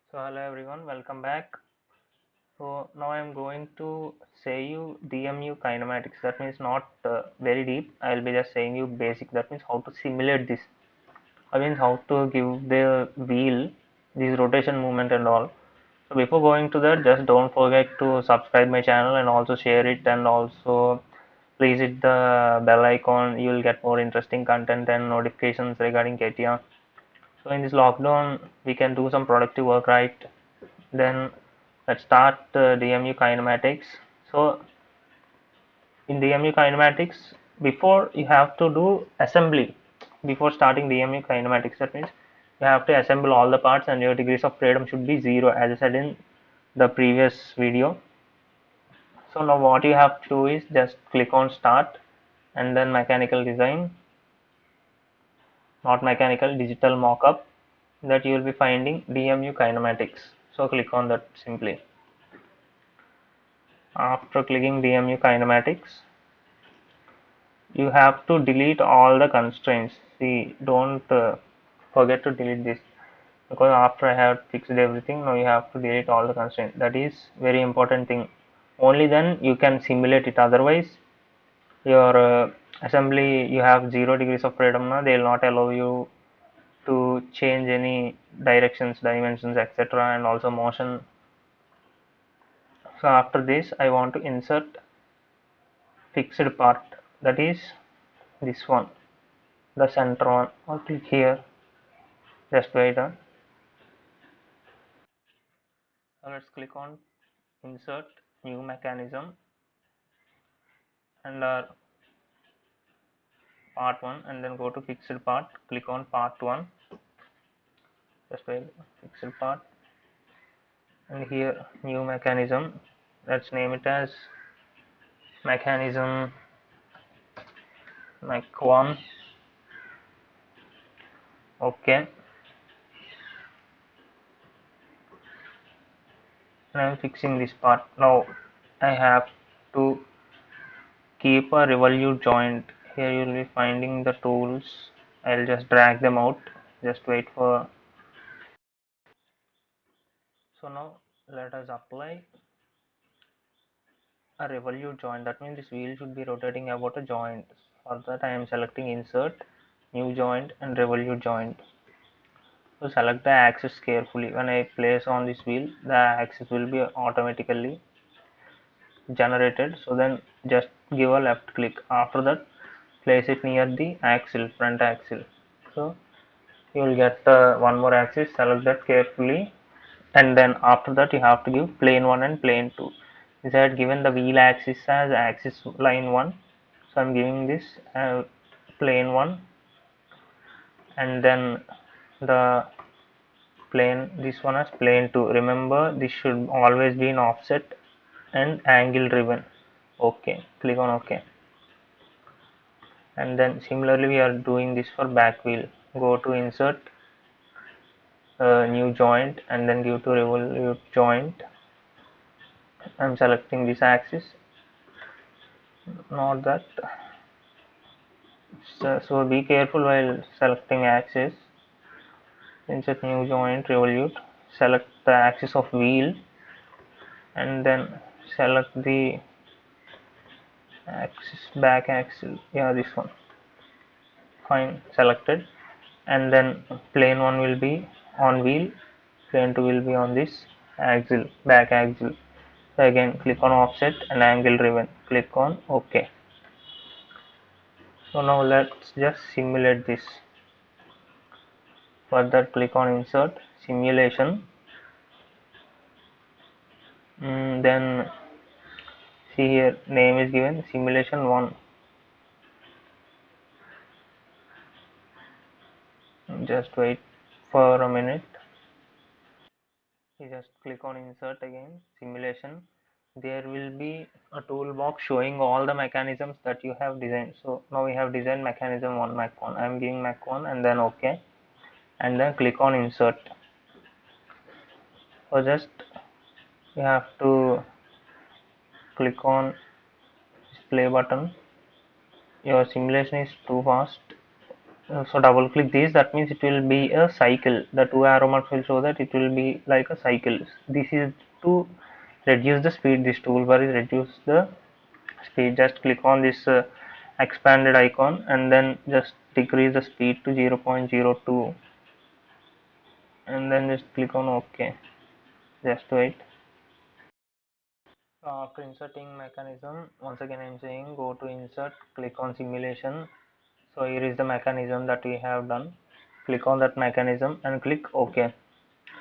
So hello everyone, welcome back. So now I am going to say you DMU kinematics. That means not very deep. I will be just saying you basic. That means how to simulate this. I mean how to give the wheel this rotation movement and all. So before going to that, just don't forget to subscribe my channel and also share it, and also please hit the bell icon. You will get more interesting content and notifications regarding KTR. So in this lockdown, we can do some productive work, right? Then let's start DMU kinematics. So in DMU kinematics, before you have to do assembly before starting DMU kinematics. That means you have to assemble all the parts, and your degrees of freedom should be zero, as I said in the previous video. So now what you have to do is just click on start and then mechanical design, not mechanical, digital mockup, that you will be finding DMU kinematics. So click on that simply. After clicking DMU kinematics, you have to delete all the constraints. See, don't forget to delete this, because after I have fixed everything, now you have to delete all the constraints. That is very important thing. Only then you can simulate it. Otherwise, your assembly, you have 0 degrees of freedom now. They will not allow you to change any directions, dimensions, etc., and also motion. So after this, I want to insert fixed part. That is this one, the center one. I'll click here. Just wait. Now let's click on insert new mechanism and part 1, and then go to fixed part. Click on part 1. Just wait. Fixed part, and here new mechanism. Let's name it as mechanism mech 1. Okay. And I'm fixing this part. Now I have to keep a revolute joint. Here you will be finding the tools. I'll just drag them out. Just wait for. So now let us apply a revolute joint. That means this wheel should be rotating about a joint. For that I am selecting insert new joint and revolute joint. So select the axis carefully. When I place on this wheel, the axis will be automatically generated. So then just give a left click. After that, place it near the axle, front axle. So you will get one more axis. Select that carefully, and then after that you have to give plane 1 and plane 2. Is I had given the wheel axis as axis line 1, so I'm giving this plane 1, and then the plane, this one as plane 2. Remember, this should always be in offset and angle driven. Okay, click on OK. And then similarly we are doing this for back wheel. Go to insert new joint and then give to revolute joint. I'm selecting this axis, not that. So be careful while selecting axis. Insert new joint, revolute, select the axis of wheel, and then select the axis, back axle. Yeah, this one. Fine, selected. And then plane 1 will be on wheel, plane 2 will be on this axle, back axle. So again click on offset and angle driven. Click on OK. So now let's just simulate this. For that, click on insert simulation. Then see here, name is given simulation 1. Just wait for a minute. You just click on insert again, simulation. There will be a toolbox showing all the mechanisms that you have designed. So now we have designed mechanism 1, mech 1. I am giving mech 1 and then OK. And then click on insert. So just you have to click on this play button. Your simulation is too fast. So double click this, that means it will be a cycle. The two arrow marks will show that it will be like a cycle. This is to reduce the speed. This toolbar is reduce the speed. Just click on this expanded icon and then just decrease the speed to 0.02 and then just click on OK. Just wait. So after inserting mechanism, once again I am saying go to insert, click on simulation. So here is the mechanism that we have done. Click on that mechanism and click OK.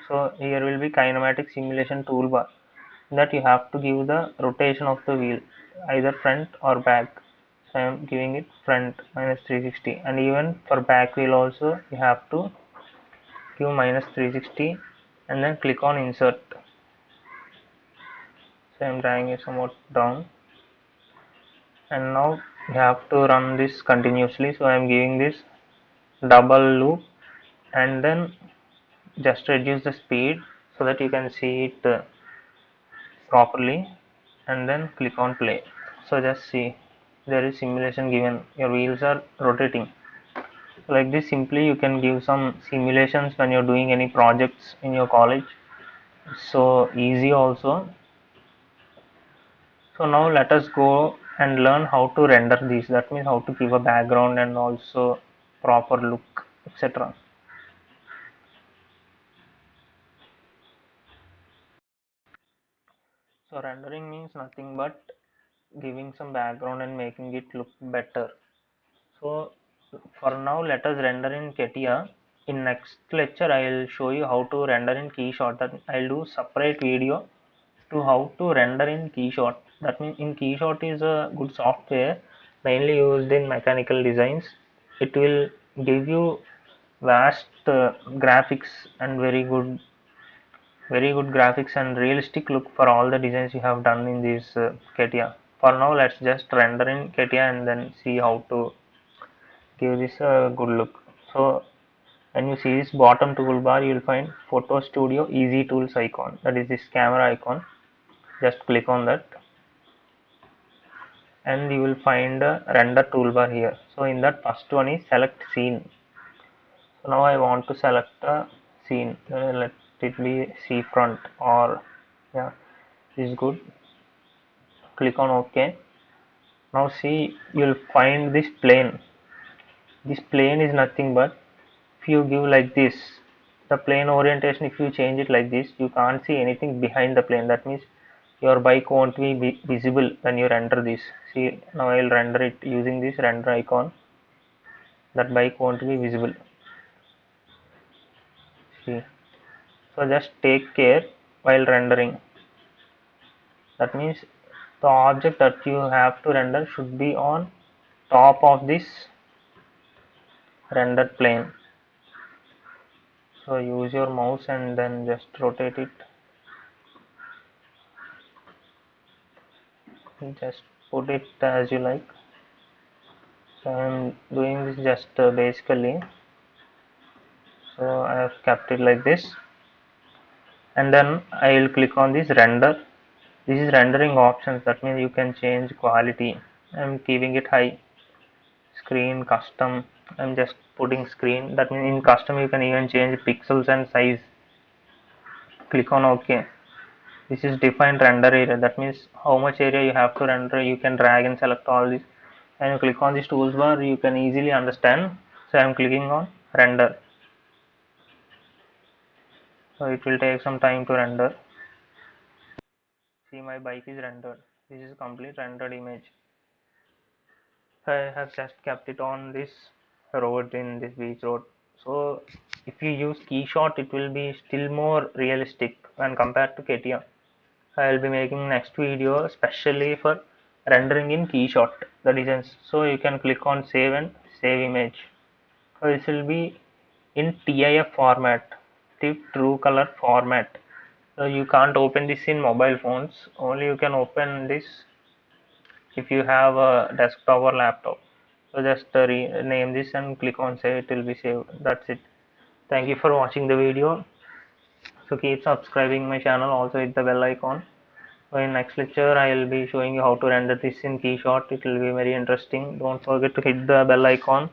So here will be kinematic simulation toolbar, that you have to give the rotation of the wheel either front or back. So I am giving it front minus 360, and even for back wheel also you have to give minus 360 and then click on insert. So I am dragging it somewhat down, and now you have to run this continuously. So I am giving this double loop and then just reduce the speed so that you can see it properly, and then click on play. So just see, there is simulation given, your wheels are rotating. Like this, simply you can give some simulations when you're doing any projects in your college. So easy also. So now let us go and learn how to render these, that means how to give a background and also proper look, etc. So rendering means nothing but giving some background and making it look better. So for now let us render in CATIA. In next lecture I will show you how to render in KeyShot. That I'll do separate video to how to render in KeyShot. That means in KeyShot is a good software mainly used in mechanical designs. It will give you vast graphics and very good graphics and realistic look for all the designs you have done in this CATIA. For now let's just render in CATIA and then see how to give this a good look. So when you see this bottom toolbar, you will find Photo Studio Easy Tools icon. That is this camera icon. Just click on that, and you will find a render toolbar here. So in that first one is select scene. So now I want to select a scene. Let it be seafront, or yeah, this is good. Click on OK. Now see, you'll find this plane. This plane is nothing but, if you give like this, the plane orientation, if you change it like this, you can't see anything behind the plane. That means your bike won't be visible when you render this. See, now I'll render it using this render icon. That bike won't be visible. See, so just take care while rendering. That means the object that you have to render should be on top of this rendered plane. So use your mouse and then just rotate it. Just put it as you like. So I am doing this just basically. So I have kept it like this, and then I will click on this render. This is rendering options. That means you can change quality. I am keeping it high. Screen custom. I am just putting screen. That means in custom you can even change pixels and size. Click on OK. This is defined render area. That means how much area you have to render. You can drag and select all this. And you click on this toolbar, you can easily understand. So I am clicking on render. So it will take some time to render. See, my bike is rendered. This is complete rendered image. I have just kept it on this road, in this beach road. So if you use KeyShot, it will be still more realistic when compared to CATIA. I will be making next video especially for rendering in KeyShot the designs. So you can click on save and save image. So this will be in TIF format, TIFF true color format. So you can't open this in mobile phones. Only you can open this if you have a desktop or laptop. So just rename this and click on save. It will be saved. That's it. Thank you for watching the video. So keep subscribing my channel. Also hit the bell icon. So in next lecture I will be showing you how to render this in KeyShot. It will be very interesting. Don't forget to hit the bell icon.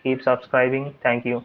Keep subscribing. Thank you.